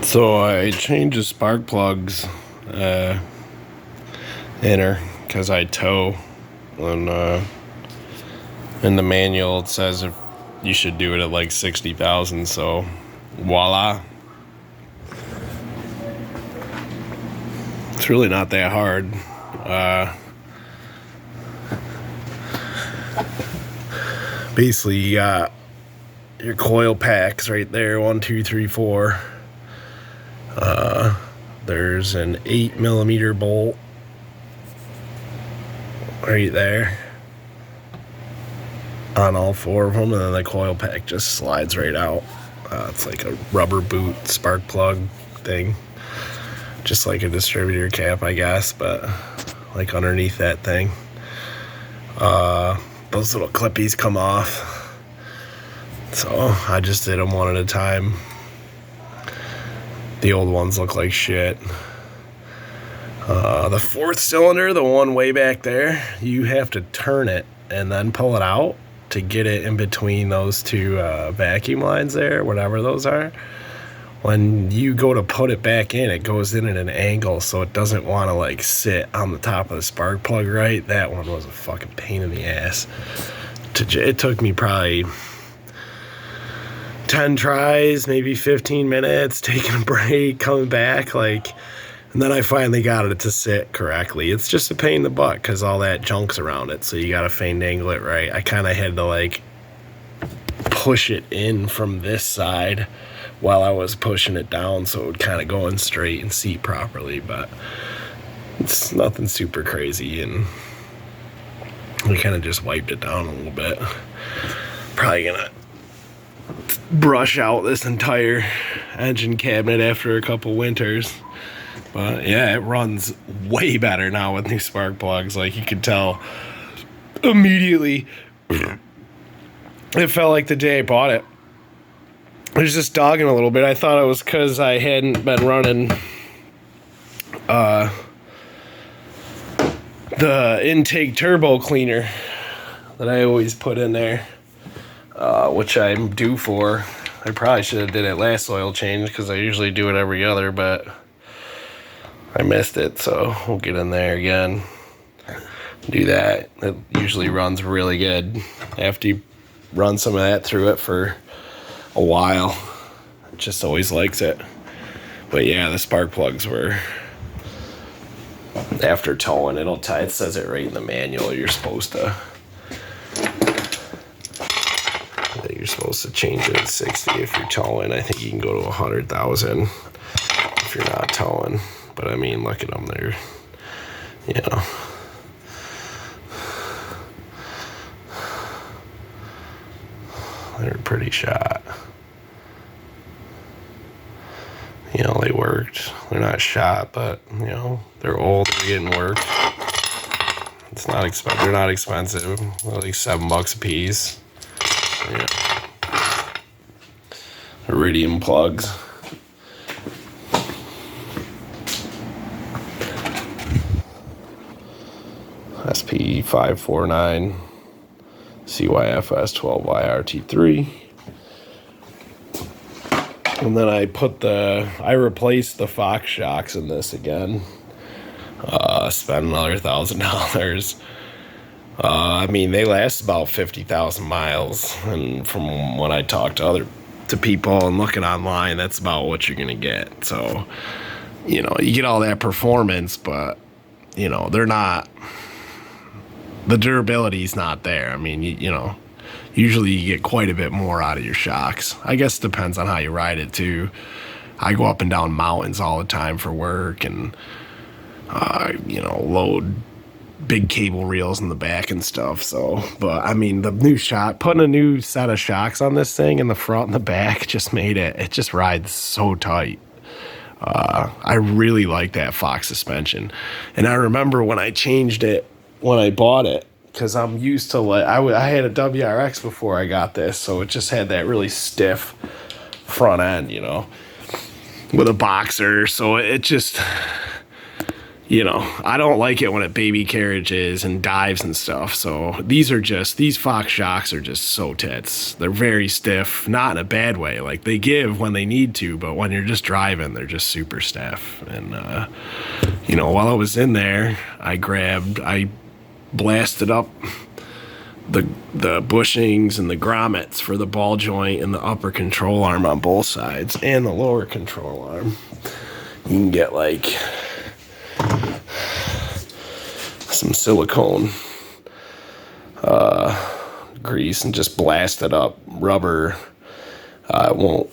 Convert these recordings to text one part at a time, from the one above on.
So I changed the spark plugs in her because I tow, and in the manual it says if you should do it at like 60,000. So voila, it's really not that hard. Basically, you got your coil packs right there, 1, 2, 3, 4. There's an 8mm bolt right there on all 4 of them, and then the coil pack just slides right out. It's like a rubber boot spark plug thing, just like a distributor cap, I guess, but like underneath that thing. Those little clippies come off, so I just did them one at a time. The old ones look like shit. The 4th cylinder, the one way back there, you have to turn it and then pull it out to get it in between those 2 vacuum lines there, whatever those are. When you go to put it back in, it goes in at an angle, so it doesn't want to like sit on the top of the spark plug right. That one was a fucking pain in the ass. It took me probably 10 tries, maybe 15 minutes, taking a break, coming back, and then I finally got it to sit correctly. It's just a pain in the butt because all that junk's around it, so you gotta fandangle it right. I kind of had to like push it in from this side while I was pushing it down, so it would kind of go in straight and seat properly, but it's nothing super crazy, and we kind of just wiped it down a little bit. Probably gonna brush out this entire engine cabinet after a couple winters. But yeah, it runs way better now with new spark plugs. Like, you could tell immediately. It felt like the day I bought it. I was just dogging a little bit. I thought it was because I hadn't been running the intake turbo cleaner that I always put in there, which I'm due for. I probably should have did it last oil change because I usually do it every other, but I missed it, so we'll get in there again. Do that. It usually runs really good after you run some of that through it for a while. It just always likes it. But yeah, the spark plugs were, after towing, it says it right in the manual. You're supposed to change it at 60 if you're towing. I think you can go to 100,000 if you're not towing. But I mean, look at them there, you know. They're pretty shot. You know, they worked. They're not shot, but, you know, they're old, they're getting worked. It's not expensive. They're not expensive. They're like $7 a piece. Yeah. Iridium plugs. SP549 CYFS 12YRT3. And then I replaced the Fox shocks in this again. Spent another $1,000. I mean, they last about 50,000 miles, and from when I talk to people and looking online, that's about what you're gonna get. So, you know, you get all that performance, but you know, the durability's not there. I mean, you know, usually you get quite a bit more out of your shocks. I guess it depends on how you ride it too. I go up and down mountains all the time for work, and you know, load big cable reels in the back and stuff. So, but I mean, putting a new set of shocks on this thing in the front and the back just made it just rides so tight. I really like that Fox suspension. And I remember when I changed it, when I bought it, because I'm used to I had a WRX before I got this, so it just had that really stiff front end, you know, with a boxer. So it just, I don't like it when it baby carriages and dives and stuff. So these Fox shocks are just so tits. They're very stiff, not in a bad way. Like they give when they need to, but when you're just driving, they're just super stiff. And, while I was in there, I blasted up the bushings and the grommets for the ball joint and the upper control arm on both sides and the lower control arm. You can get like some silicone grease and just blast it up. Rubber, it won't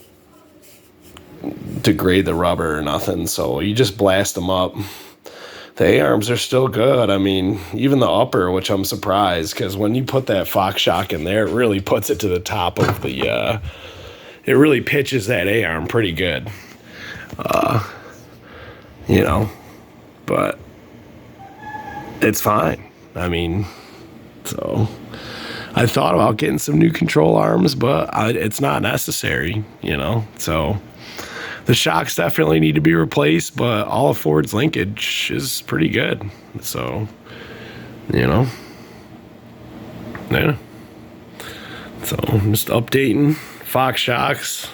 degrade the rubber or nothing, so you just blast them up. The A-arms are still good. I mean, even the upper, which I'm surprised, because when you put that Fox shock in there, it really puts it to the top of the, it really pitches that A-arm pretty good. But it's fine. I mean, so I thought about getting some new control arms, but it's not necessary, so the shocks definitely need to be replaced, but all of Ford's linkage is pretty good. So, yeah. So I'm just updating Fox shocks.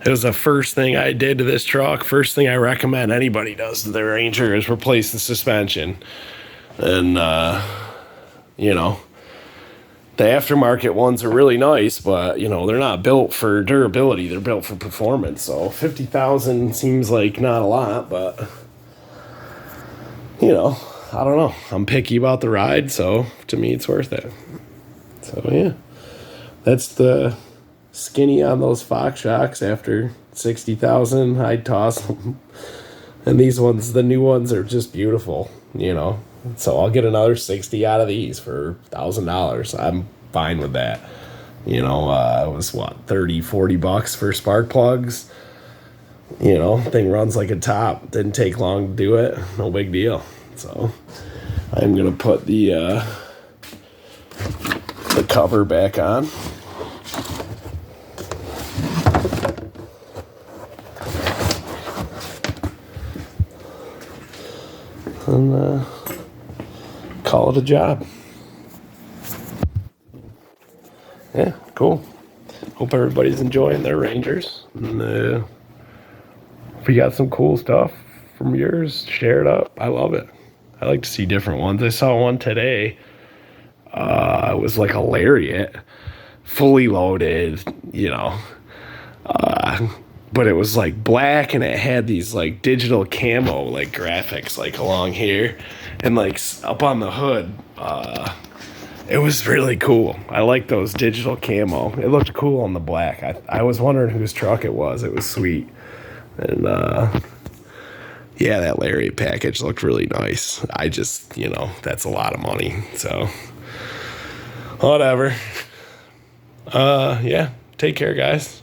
It was the first thing I did to this truck. First thing I recommend anybody does to their Ranger is replace the suspension. And, the aftermarket ones are really nice, but, they're not built for durability. They're built for performance. So 50,000 seems like not a lot, but, I don't know. I'm picky about the ride, so to me it's worth it. So, yeah. That's the skinny on those Fox shocks. After 60,000, I'd toss them. And these ones, the new ones, are just beautiful, So I'll get another 60 out of these for $1,000. I'm fine with that. It was $30-40 for spark plugs. Thing runs like a top. Didn't take long to do it. No big deal. So I'm gonna put the cover back on. And call it a job. Yeah, cool. Hope everybody's enjoying their Rangers. And if you got some cool stuff from yours, share it up. I love it. I like to see different ones. I saw one today. It was like a Lariat, fully loaded, but it was like black and it had these like digital camo like graphics like along here and like up on the hood. It was really cool. I like those digital camo. It looked cool on the black. I was wondering whose truck it was. It was sweet. And yeah, that Lariat package looked really nice. I just, that's a lot of money. So whatever. Yeah, take care, guys.